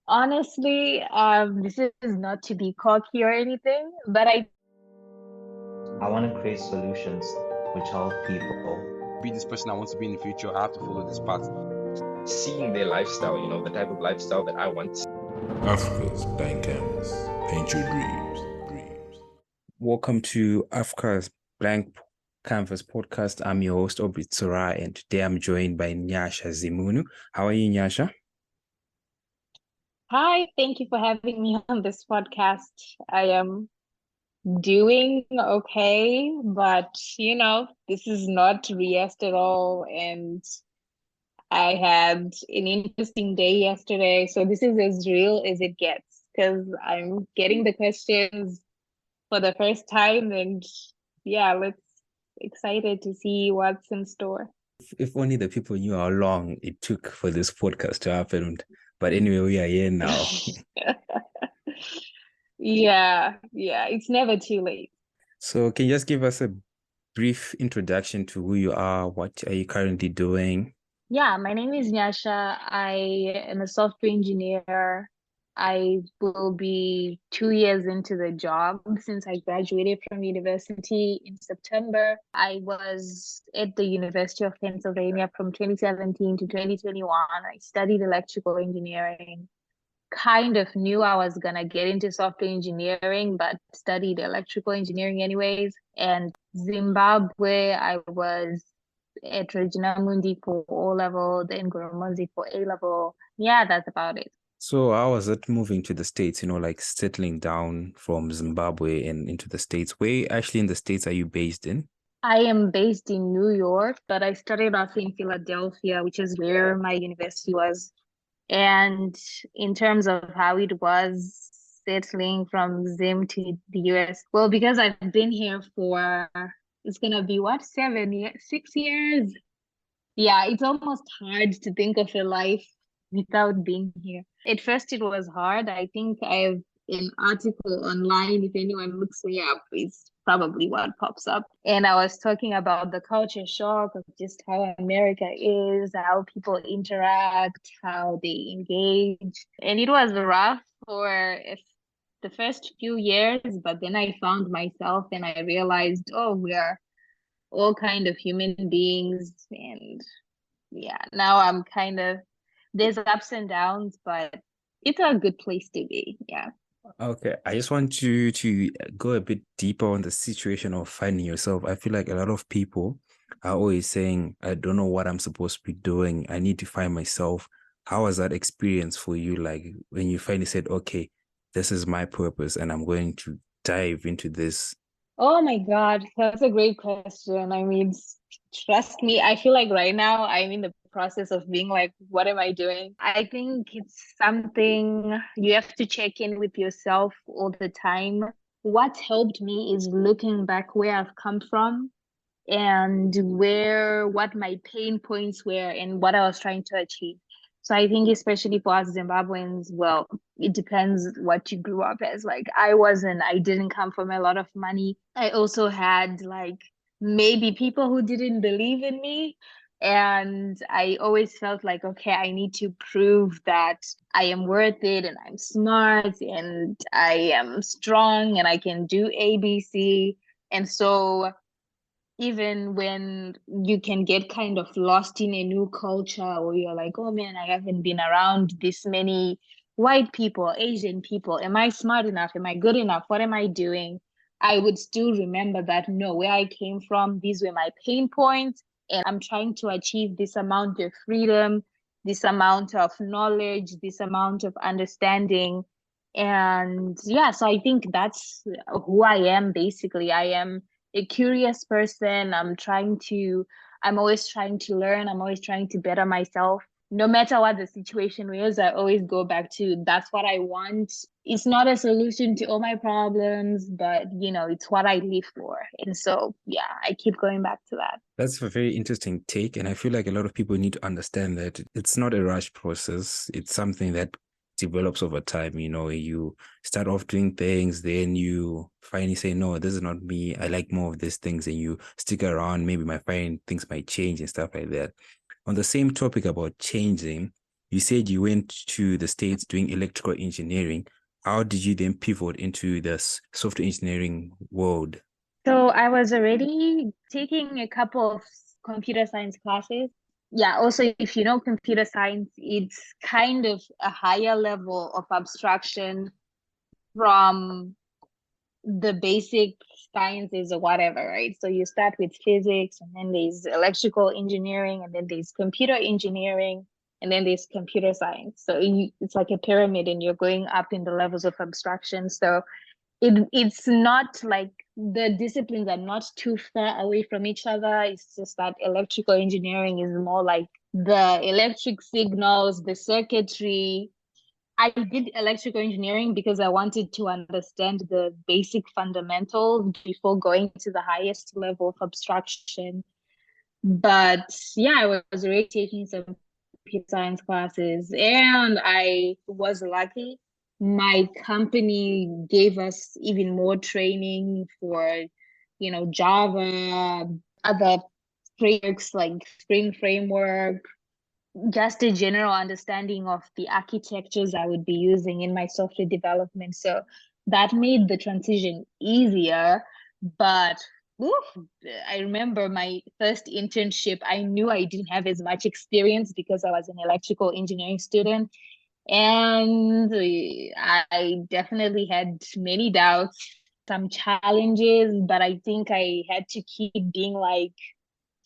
Honestly, this is not to be cocky or anything, but I want to create solutions which help people. Be this person I want to be in the future. I have to follow this path. Seeing their lifestyle, the type of lifestyle that I want. Africa's blank canvas. Paint your dreams. Welcome to Africa's Blank Canvas podcast. I'm your host, Obitsura, and today I'm joined by Nyasha Zimunhu. How are you, Nyasha? hi, thank you for having me on this podcast. I am doing okay, but this is not rest at all. And I had an interesting day yesterday, so this is as real as it gets because I'm getting the questions for the first time, and yeah, let's excited to see what's in store. If only the people knew how long it took for this podcast to happen. But anyway, we are here now. Yeah, it's never too late. So can you just give us a brief introduction to who you are? What are you currently doing? Yeah, my name is Nyasha. I am a software engineer. I will be 2 years into the job since I graduated from university in September. I was at the University of Pennsylvania from 2017 to 2021. I studied electrical engineering. Kind of knew I was gonna get into software engineering, but studied electrical engineering anyways. And Zimbabwe, I was at Regina Mundi for O level, then Goromonzi for A level. Yeah, that's about it. So how was it moving to the States, like settling down from Zimbabwe and into the States? Where actually in the States are you based in? I am based in New York, but I started off in Philadelphia, which is where my university was. And in terms of how it was settling from Zim to the US, well, because I've been here for, it's gonna be what, 7 years, 6 years? Yeah, it's almost hard to think of a life without being here. At first, it was hard. I think I have an article online. If anyone looks me up, it's probably what pops up. And I was talking about the culture shock of just how America is, how people interact, how they engage. And it was rough for the first few years, but then I found myself and I realized, oh, we're all kind of human beings. And yeah, now I'm kind of, there's ups and downs, but it's a good place to be. Yeah. Okay, I just want you to go a bit deeper on the situation of finding yourself. I feel like a lot of people are always saying, I don't know what I'm supposed to be doing. I need to find myself. How was that experience for you? Like when you finally said, okay, this is my purpose and I'm going to dive into this. Oh my God, that's a great question. I mean, trust me, I feel like right now I'm in the process of being like, what am I doing? I think it's something you have to check in with yourself all the time. What helped me is looking back where I've come from and what my pain points were and what I was trying to achieve. So I think especially for us Zimbabweans, well, it depends what you grew up as. Like I didn't come from a lot of money. I also had like maybe people who didn't believe in me. And I always felt like, okay, I need to prove that I am worth it and I'm smart and I am strong and I can do ABC. And so even when you can get kind of lost in a new culture or you're like, oh man, I haven't been around this many white people, Asian people. Am I smart enough? Am I good enough? What am I doing? I would still remember that no, where I came from, these were my pain points, and I'm trying to achieve this amount of freedom, this amount of knowledge, this amount of understanding. And yeah, so I think that's who I am basically. I am a curious person. I'm always trying to learn. I'm always trying to better myself. No matter what the situation is, I always go back to that's what I want. It's not a solution to all my problems, but it's what I live for. And so, yeah, I keep going back to that. That's a very interesting take. And I feel like a lot of people need to understand that it's not a rush process. It's something that develops over time. You start off doing things, then you finally say, no, this is not me. I like more of these things. And you stick around, maybe things might change and stuff like that. On the same topic about changing, You said you went to the States doing electrical engineering. How did you then pivot into this software engineering world? So I was already taking a couple of computer science classes. Yeah, also, if you know computer science, it's kind of a higher level of abstraction from the basic sciences or whatever, right? So you start with physics, and then there's electrical engineering, and then there's computer engineering, and then there's computer science. So it's like a pyramid, and you're going up in the levels of abstraction. So it's not like the disciplines are not too far away from each other. It's just that electrical engineering is more like the electric signals, the circuitry. I did electrical engineering because I wanted to understand the basic fundamentals before going to the highest level of abstraction. But yeah, I was already taking some computer science classes, and I was lucky. My company gave us even more training for, Java, other frameworks like Spring Framework, just a general understanding of the architectures I would be using in my software development. So that made the transition easier. But I remember my first internship, I knew I didn't have as much experience because I was an electrical engineering student. And I definitely had many doubts, some challenges, but I think I had to keep being like,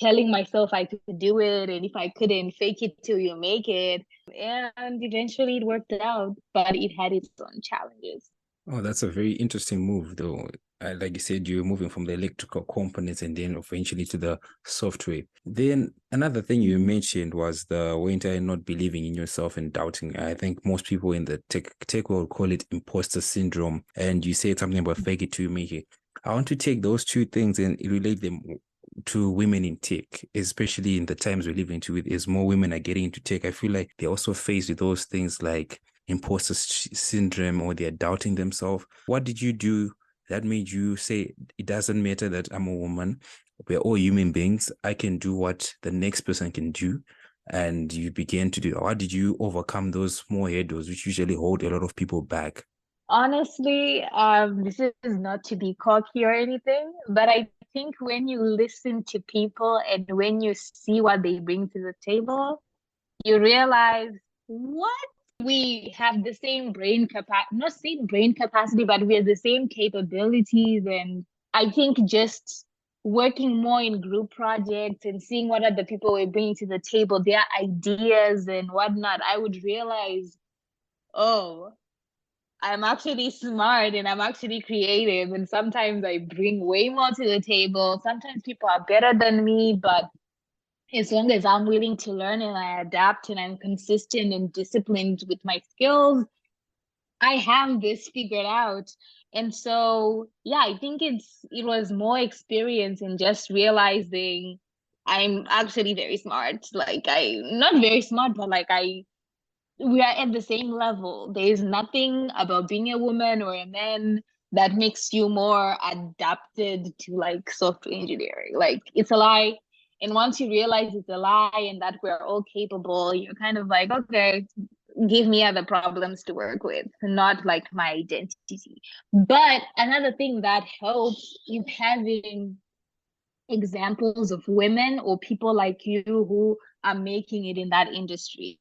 telling myself I could do it, and if I couldn't, fake it till you make it. And eventually it worked out, but it had its own challenges. Oh, that's a very interesting move, though. Like you said, you're moving from the electrical components and then eventually to the software. Then another thing you mentioned was the winter not believing in yourself and doubting. I think most people in the tech world call it imposter syndrome. And you said something about fake it till you make it. I want to take those two things and relate them to women in tech, especially in the times we're living into. As more women are getting into tech, I feel like they're also faced with those things like imposter syndrome, or they're doubting themselves. What did you do that made you say, it doesn't matter that I'm a woman, we're all human beings, I can do what the next person can do? And you began to do, how did you overcome those small hurdles which usually hold a lot of people back? Honestly, this is not to be cocky or anything, but I think when you listen to people and when you see what they bring to the table, you realize, what? We have the same brain capacity, not same brain capacity, but we have the same capabilities. And I think just working more in group projects and seeing what other people were bringing to the table, their ideas and whatnot, I would realize, oh, I'm actually smart and I'm actually creative. And sometimes I bring way more to the table. Sometimes people are better than me, but as long as I'm willing to learn and I adapt and I'm consistent and disciplined with my skills, I have this figured out. And so, yeah, I think it was more experience in just realizing I'm actually very smart. Like, not very smart, but like we are at the same level. There is nothing about being a woman or a man that makes you more adapted to like software engineering. Like, it's a lie. And once you realize it's a lie and that we're all capable, you're kind of like, okay, give me other problems to work with, not like my identity. But another thing that helps is having examples of women or people like you who are making it in that industry.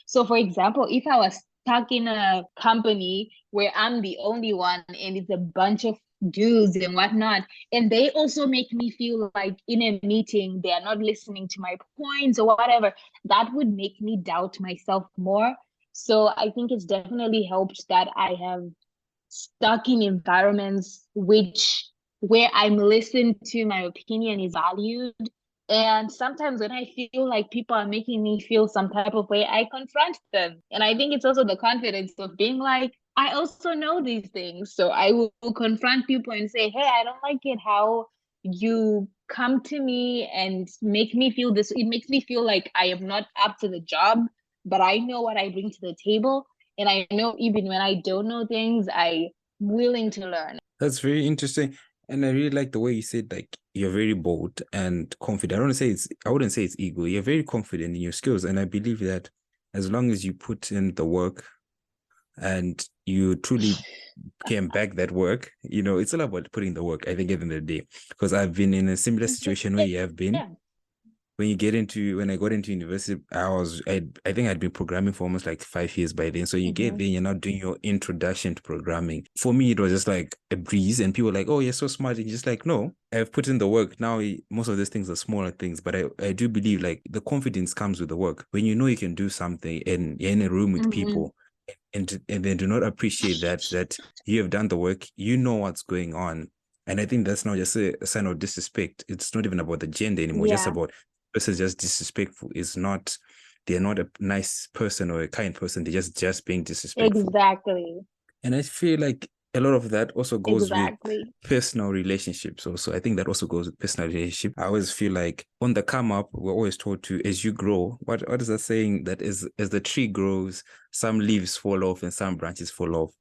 So, for example, if I was stuck in a company where I'm the only one and it's a bunch of dudes and whatnot, and they also make me feel like in a meeting they are not listening to my points or whatever, that would make me doubt myself more. So I think it's definitely helped that I have stuck in environments where I'm listened to, my opinion is valued. And sometimes when I feel like people are making me feel some type of way, I confront them. And I think it's also the confidence of being like, I also know these things. So I will confront people and say, hey, I don't like it how you come to me and make me feel this. It makes me feel like I am not up to the job, but I know what I bring to the table. And I know even when I don't know things, I'm willing to learn. That's very interesting. And I really like the way you said, like, you're very bold and confident. I wouldn't say it's ego. You're very confident in your skills. And I believe that as long as you put in the work and you truly came back that work, it's all about putting the work, I think, at the end of the day. Because I've been in a similar situation where you have been. Yeah. When I got into university, I think I'd been programming for almost like 5 years by then. So you get there, you're not doing your introduction to programming. For me, it was just like a breeze, and people were like, "Oh, you're so smart." And you're just like, no, I've put in the work. Now, most of these things are smaller things, but I do believe like the confidence comes with the work. When you know you can do something and you're in a room with people and they do not appreciate that you have done the work, you know what's going on. And I think that's not just a sign of disrespect. It's not even about the gender anymore, just Yeah. about person is just disrespectful. They're not a nice person or a kind person. They're just being disrespectful. Exactly. And I feel like a lot of that also goes with Exactly. personal relationships also. I think that also goes with personal relationship. I always feel like on the come up, we're always told to, as you grow, what is that saying? That is, as the tree grows, some leaves fall off and some branches fall off.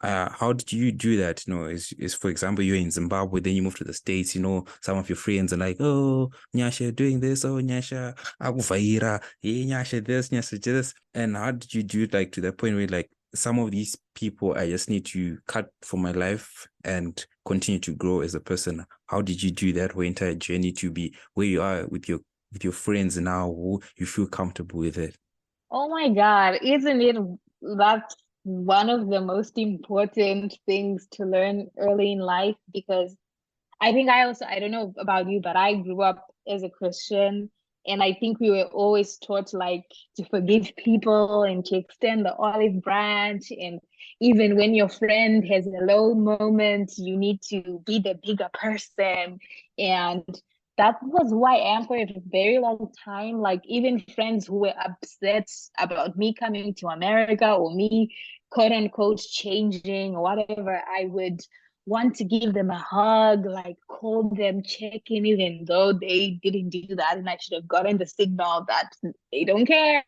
How did you do that? Is for example, you're in Zimbabwe, then you move to the States, some of your friends are like, oh, Nyasha doing this, oh, Nyasha, akuvaira, hey, Nyasha this, Nyasha this. And how did you do it, like, to the point where, like, some of these people, I just need to cut from my life and continue to grow as a person? How did you do that whole entire journey to be where you are with your friends now, who you feel comfortable with it? Oh my God, isn't it that's one of the most important things to learn early in life? Because I think I don't know about you, but I grew up as a Christian, and I think we were always taught like to forgive people and to extend the olive branch. And even when your friend has a low moment, you need to be the bigger person. And that was who I am for a very long time. Like even friends who were upset about me coming to America or me quote unquote changing or whatever, I would want to give them a hug, like call them, check in, even though they didn't do that. And I should have gotten the signal that they don't care.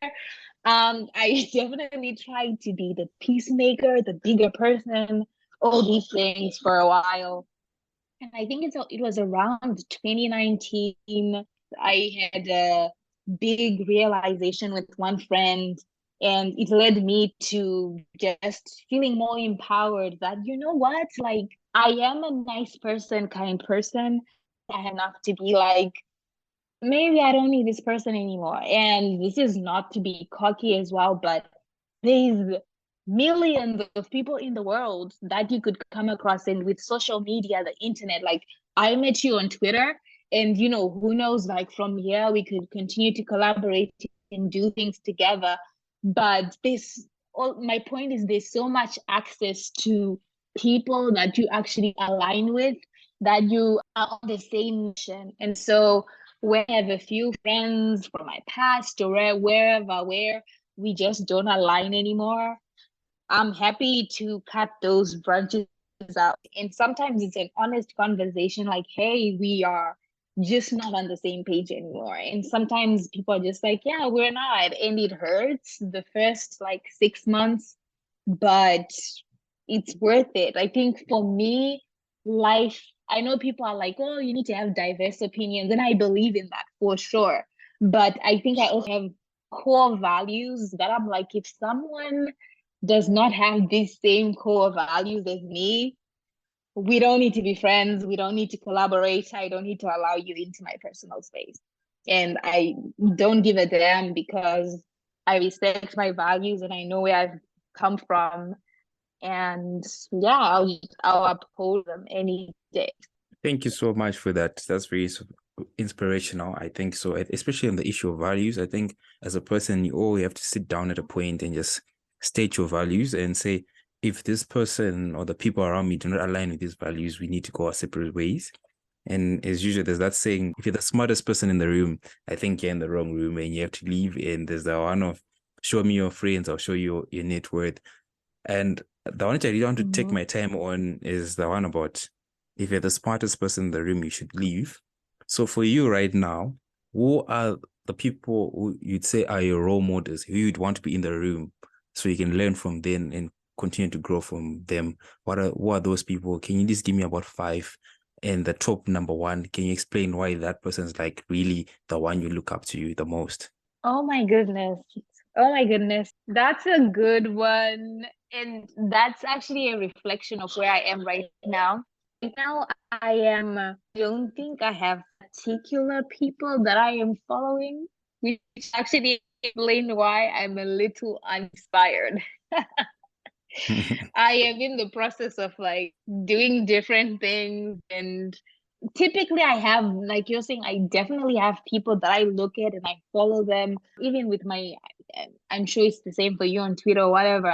I definitely tried to be the peacemaker, the bigger person, all these things for a while. And I think it was around 2019, I had a big realization with one friend, and it led me to just feeling more empowered that, you know what, like I am a nice person, kind person. I have enough to be like, maybe I don't need this person anymore. And this is not to be cocky as well, but there's millions of people in the world that you could come across. And with social media, the internet, like I met you on Twitter, and who knows, like from here we could continue to collaborate and do things together. But my point is there's so much access to people that you actually align with, that you are on the same mission. And so when I have a few friends from my past or wherever where we just don't align anymore, I'm happy to cut those branches out. And sometimes it's an honest conversation like, hey, we are just not on the same page anymore. And sometimes people are just like, yeah, we're not. And it hurts the first like 6 months, but it's worth it. I think for me, life, I know people are like, oh, you need to have diverse opinions. And I believe in that for sure. But I think I also have core values that I'm like, if someone does not have these same core values as me, we don't need to be friends. We don't need to collaborate. I don't need to allow you into my personal space. And I don't give a damn because I respect my values and I know where I've come from. And yeah, I'll uphold them any day. Thank you so much for that. That's very inspirational. I think so, especially on the issue of values. I think as a person, you always have to sit down at a point and just state your values and say, if this person or the people around me do not align with these values, we need to go our separate ways. And as usual, there's that saying, if you're the smartest person in the room, I think you're in the wrong room and you have to leave. And there's the one of, show me your friends, I'll show you your net worth. And the one that I really want to take my time on is the one about, if you're the smartest person in the room, you should leave. So for you right now, who are the people who you'd say are your role models, who you'd want to be in the room so you can learn from them and continue to grow from them? Who are those people? Can you just give me about 5? And the top number 1, can you explain why that person's like really the one you look up to the most? Oh my goodness. Oh my goodness. That's a good one. And that's actually a reflection of where I am right now. Right now, I don't think I have particular people that I am following, which actually explain why I'm a little uninspired. I am in the process of like doing different things, and typically I have, like you're saying, I definitely have people that I look at and I follow them. Even with my, I'm sure it's the same for you on Twitter or whatever.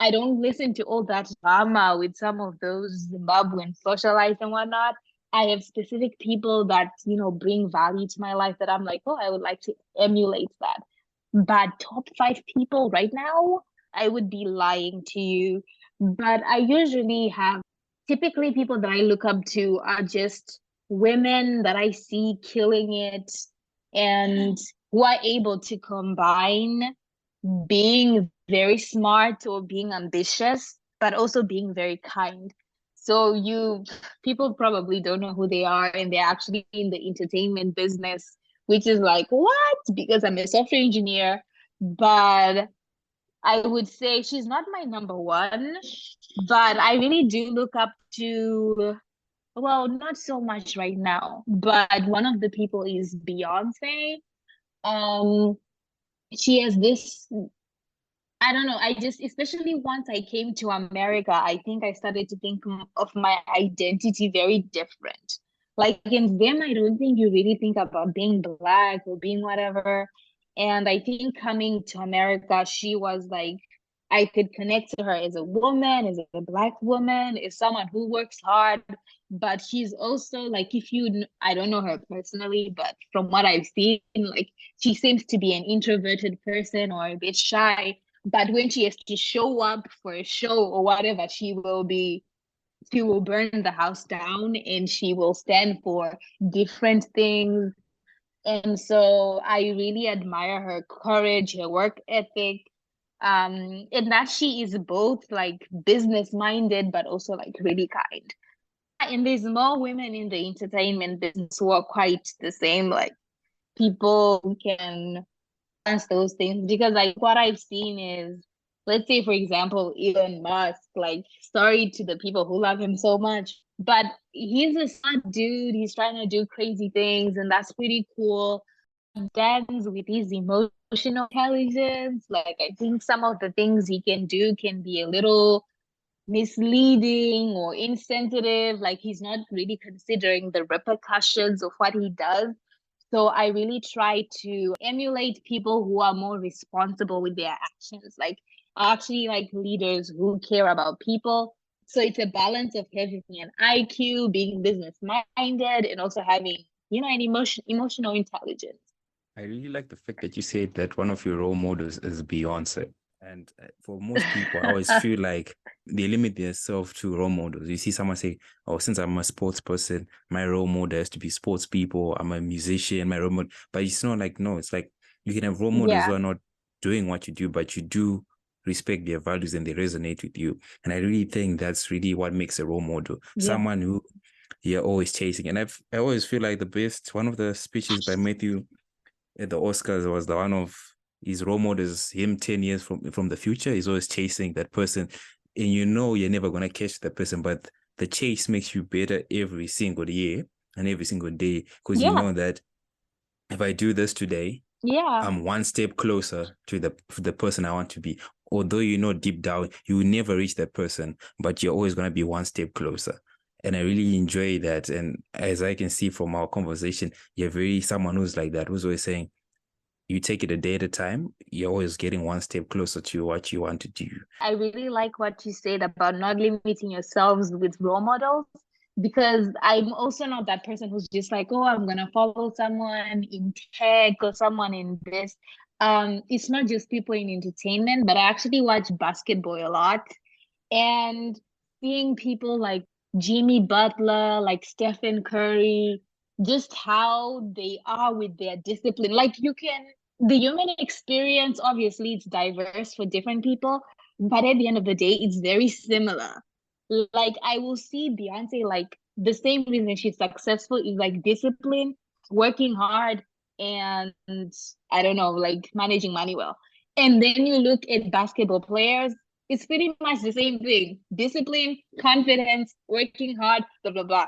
I don't listen to all that drama with some of those Zimbabwean socialites and whatnot. I have specific people that, bring value to my life that I'm like, oh, I would like to emulate that. But top 5 people right now, I would be lying to you. But I usually have, typically people that I look up to are just women that I see killing it and who are able to combine being very smart or being ambitious, but also being very kind. So people probably don't know who they are, and they're actually in the entertainment business, which is like, what? Because I'm a software engineer, but I would say she's not my number one, but I really do look up to, well, not so much right now, but one of the people is Beyonce. Um, she has this, I don't know, I just, especially once I came to America, I think I started to think of my identity very different. Like in them, I don't think you really think about being black or being whatever. And I think coming to America, she was like, I could connect to her as a woman, as a black woman, as someone who works hard. But she's also like, I don't know her personally, but from what I've seen, like she seems to be an introverted person or a bit shy, but when she has to show up for a show or whatever, she will burn the house down and she will stand for different things. And so I really admire her courage, her work ethic, and that she is both like business minded, but also like really kind. And there's more women in the entertainment business who are quite the same, like people who can those things, because like what I've seen is, let's say for example, Elon Musk, like sorry to the people who love him so much, but he's a smart dude. He's trying to do crazy things, and that's pretty cool. Dance with his emotional intelligence. Like I think some of the things he can do can be a little misleading or insensitive. Like he's not really considering the repercussions of what he does. So I really try to emulate people who are more responsible with their actions, like actually like leaders who care about people. So it's a balance of having an IQ, being business minded, and also having, an emotional intelligence. I really like the fact that you said that one of your role models is Beyonce. And for most people, I always feel like they limit themselves to role models. You see someone say, oh, since I'm a sports person, my role model has to be sports people. I'm a musician, my role model. But it's not like, no, it's like you can have role models who are not doing what you do, but you do respect their values and they resonate with you. And I really think that's really what makes a role model. Someone who you're always chasing. And I always feel like one of the speeches by Matthew at the Oscars was the one of his role models, him 10 years from the future. He's always chasing that person. And you're never going to catch that person, but the chase makes you better every single year and every single day, because you know that if I do this today, I'm one step closer to the person I want to be. Although deep down, you will never reach that person, but you're always going to be one step closer. And I really enjoy that. And as I can see from our conversation, you're someone who's like that, who's always saying, you take it a day at a time, you're always getting one step closer to what you want to do. I really like what you said about not limiting yourselves with role models, because I'm also not that person who's just like, oh, I'm going to follow someone in tech or someone in this. It's not just people in entertainment, but I actually watch basketball a lot. And seeing people like Jimmy Butler, like Stephen Curry, just how they are with their discipline. Like the human experience, obviously, it's diverse for different people, but at the end of the day, it's very similar. Like I will see Beyonce, like the same reason she's successful is like discipline, working hard, and I don't know, like managing money well. And then you look at basketball players, it's pretty much the same thing. Discipline, confidence, working hard, blah, blah, blah.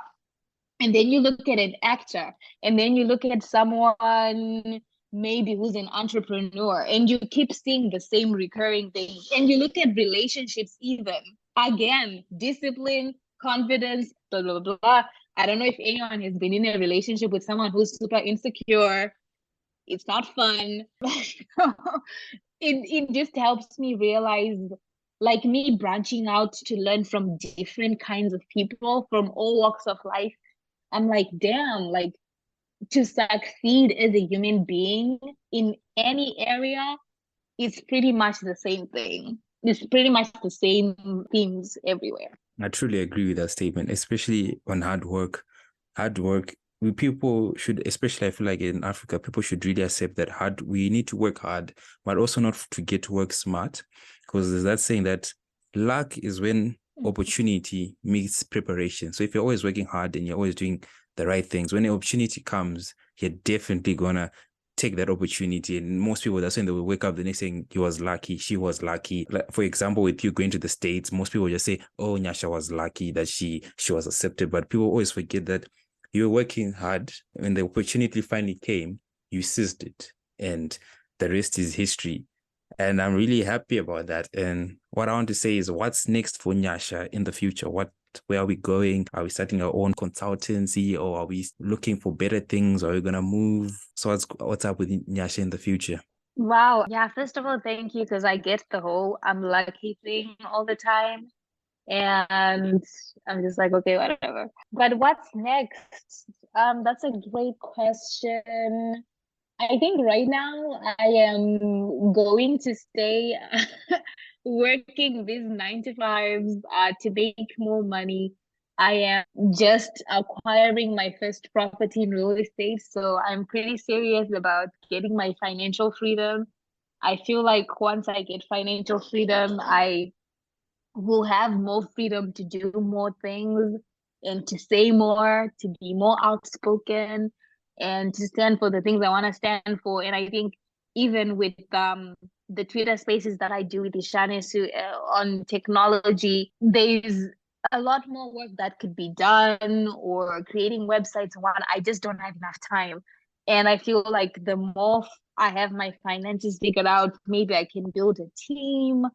And then you look at an actor, and then you look at someone maybe who's an entrepreneur, and you keep seeing the same recurring things. And you look at relationships even. Again, discipline, confidence, blah, blah, blah. I don't know if anyone has been in a relationship with someone who's super insecure. It's not fun. It just helps me realize, like, me branching out to learn from different kinds of people from all walks of life. I'm like, damn, like, to succeed as a human being in any area, it's pretty much the same thing. It's pretty much the same themes everywhere. I truly agree with that statement, especially on hard work. Hard work, people should, especially I feel like in Africa, people should really accept that we need to work hard, but also not to get to work smart. Because there's that saying that luck is when opportunity meets preparation. So if you're always working hard and you're always doing the right things, when the opportunity comes, you're definitely gonna take that opportunity. And most people, that's when they will wake up the next saying, he was lucky, she was lucky. Like, for example, with you going to the States, most people just say, oh, Nyasha was lucky that she was accepted. But people always forget that you were working hard. When the opportunity finally came, you seized it. And the rest is history. And I'm really happy about that. And what I want to say is, what's next for Nyasha in the future? Where are we going? Are we starting our own consultancy, or are we looking for better things? Are we going to move? So what's up with Nyasha in the future? Wow. Yeah, first of all, thank you, because I get the whole I'm lucky thing all the time. And I'm just like, okay, whatever. But what's next? That's a great question. I think right now I am going to stay working these 9 to 5s to make more money. I am just acquiring my first property in real estate, so I'm pretty serious about getting my financial freedom. I feel like once I get financial freedom, I will have more freedom to do more things and to say more, to be more outspoken, and to stand for the things I want to stand for. And I think even with the Twitter spaces that I do with Ishane on technology, there's a lot more work that could be done, or creating websites. One, I just don't have enough time. And I feel like the more I have my finances figured out, maybe I can build a team,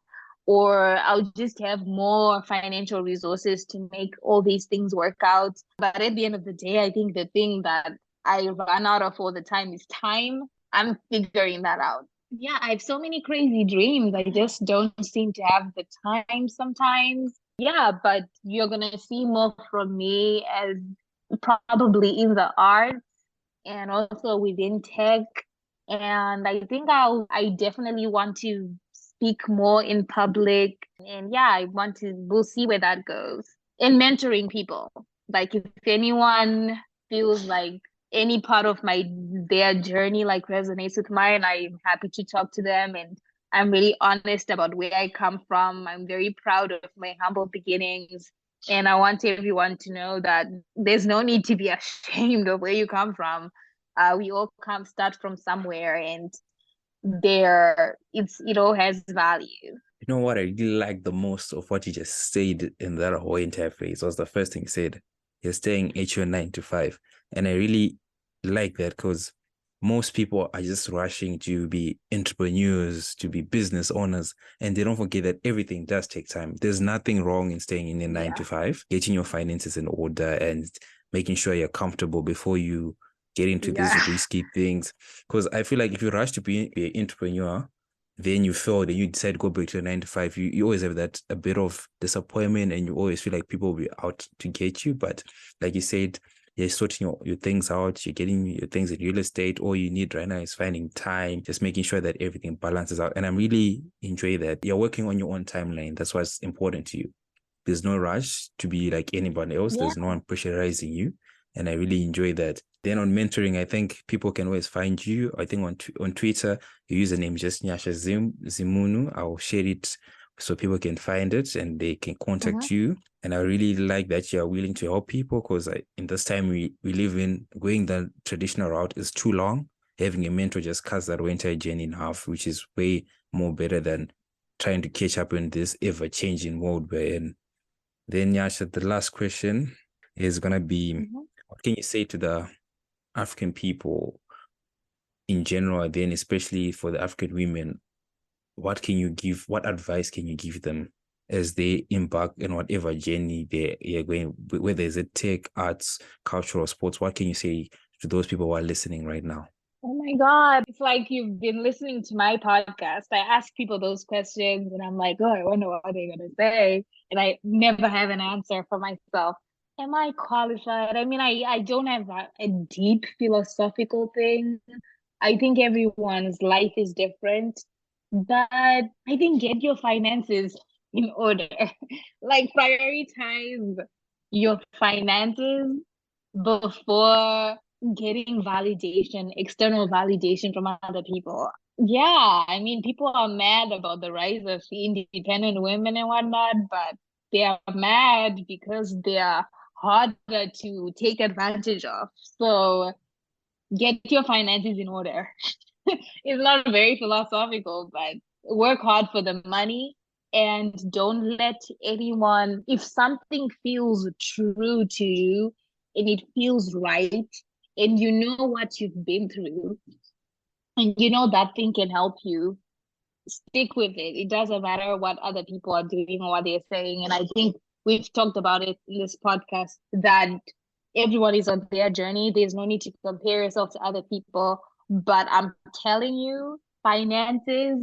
or I'll just have more financial resources to make all these things work out. But at the end of the day, I think the thing that I run out of all the time is time. I'm figuring that out. Yeah, I have so many crazy dreams. I just don't seem to have the time sometimes. Yeah, but you're going to see more from me as probably in the arts and also within tech. And I think I definitely want to speak more in public. And yeah, we'll see where that goes. And mentoring people. Like, if anyone feels like any part of their journey like resonates with mine, I'm happy to talk to them. And I'm really honest about where I come from. I'm very proud of my humble beginnings. And I want everyone to know that there's no need to be ashamed of where you come from. We all start from somewhere, and it all has value. You know what I really like the most of what you just said in that whole entire phrase was the first thing you said. You're staying at your 9 to 5. And I really like that, because most people are just rushing to be entrepreneurs, to be business owners, and they don't forget that everything does take time. There's nothing wrong in staying in a 9 to 5, getting your finances in order and making sure you're comfortable before you get into these risky things. Because I feel like if you rush to be an entrepreneur, then you fail, then you decide to go back to a 9 to 5, you always have that a bit of disappointment, and you always feel like people will be out to get you. But like you said, you're sorting your things out, you're getting your things in real estate. All you need right now is finding time, just making sure that everything balances out. And I'm really enjoy that you're working on your own timeline. That's what's important to you. There's no rush to be like anybody else. There's no one pressurizing you. And I really enjoy that. Then on mentoring, I think people can always find you. I think on Twitter, your username is just Nyasha Zimunhu. I'll share it so people can find it and they can contact you. And I really like that you're willing to help people, because in this time we live in, going the traditional route is too long. Having a mentor just cuts that entire journey in half, which is way more better than trying to catch up in this ever-changing world we're in. Then, Nyasha, the last question is going to be, what can you say to the African people in general, then especially for the African women? What advice can you give them as they embark in whatever journey they're going, whether it's tech, arts, cultural, sports? What can you say to those people who are listening right now? Oh my God. It's like you've been listening to my podcast. I ask people those questions and I'm like, oh, I wonder what they're going to say. And I never have an answer for myself. Am I qualified? I mean, I don't have a deep philosophical thing. I think everyone's life is different, but I think get your finances in order. Like prioritize your finances before getting validation, external validation from other people. Yeah, I mean, people are mad about the rise of independent women and whatnot, but they are mad because they are harder to take advantage of. So get your finances in order. It's not very philosophical, but work hard for the money and don't let anyone, if something feels true to you and it feels right, and you know what you've been through, and you know that thing can help you, stick with it. It doesn't matter what other people are doing or what they're saying. And I think we've talked about it in this podcast that everyone is on their journey. There's no need to compare yourself to other people. But I'm telling you, finances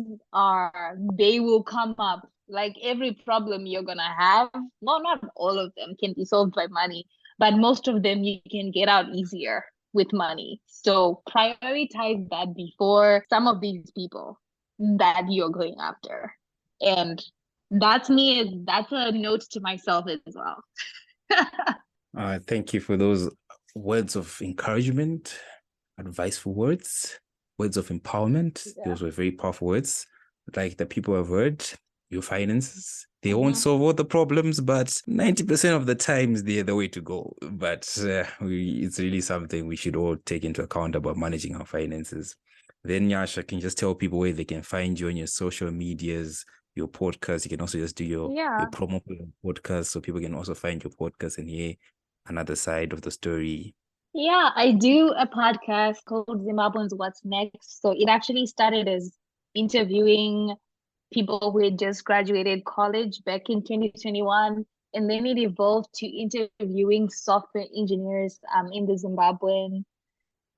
they will come up. Like every problem you're going to have, no, not all of them can be solved by money, but most of them you can get out easier with money. So prioritize that before some of these people that you're going after. And that's me. That's a note to myself as well. Thank you for those words of encouragement, adviseful words, words of empowerment. Yeah. Those were very powerful words. Like the people have heard, your finances, they won't solve all the problems, but 90% of the times they're the way to go. But it's really something we should all take into account about managing our finances. Then, Nyasha, can you just tell people where they can find you on your social medias, your podcast? You can also just do your promo for your podcast so people can also find your podcast and hear another side of the story. Yeah, I do a podcast called Zimbabweans What's Next. So it actually started as interviewing people who had just graduated college back in 2021. And then it evolved to interviewing software engineers in the Zimbabwean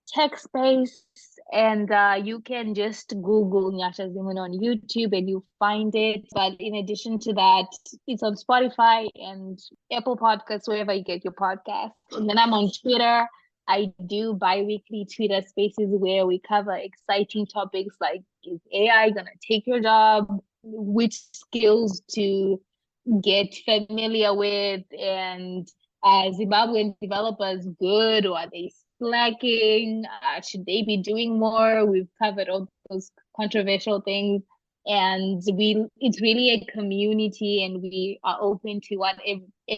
tech space. And you can just Google Nyasha Zimunhu on YouTube and you find it. But in addition to that, it's on Spotify and Apple Podcasts, wherever you get your podcasts. And then I'm on Twitter. I do bi-weekly Twitter spaces where we cover exciting topics like, is AI going to take your job? Which skills to get familiar with? And Zimbabwean developers good or are they slacking? Should they be doing more? We've covered all those controversial things. And it's really a community and we are open to what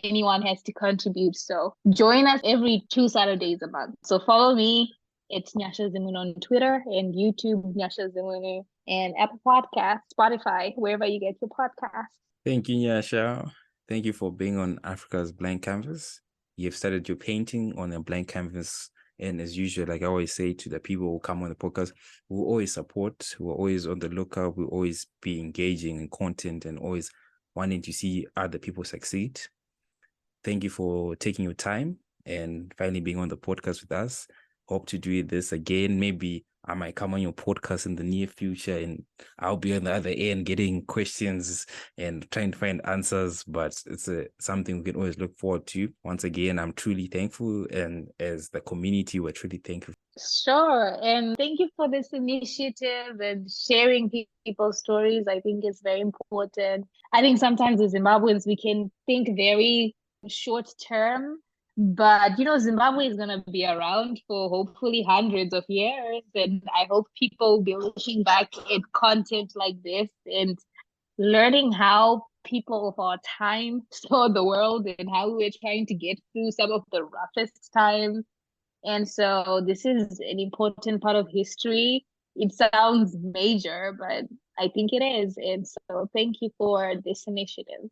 anyone has to contribute. So join us every 2 Saturdays a month. So follow me. It's Nyasha Zimunhu on Twitter and YouTube, Nyasha Zimunhu, and Apple Podcasts, Spotify, wherever you get your podcasts. Thank you, Nyasha. Thank you for being on Africa's Blank Canvas. You've started your painting on a blank canvas. And as usual, like I always say to the people who come on the podcast, we'll always support, we're always on the lookout, we'll always be engaging in content and always wanting to see other people succeed. Thank you for taking your time and finally being on the podcast with us. Hope to do this again. Maybe I might come on your podcast in the near future and I'll be on the other end getting questions and trying to find answers, but it's something we can always look forward to. Once again, I'm truly thankful, and as the community, we're truly thankful. Sure. And thank you for this initiative and sharing people's stories. I think it's very important. I think sometimes as Zimbabweans, we can think very short term. But, Zimbabwe is going to be around for hopefully hundreds of years. And I hope people will be looking back at content like this and learning how people of our time saw the world and how we're trying to get through some of the roughest times. And so this is an important part of history it sounds major, but I think it is. And so thank you for this initiative.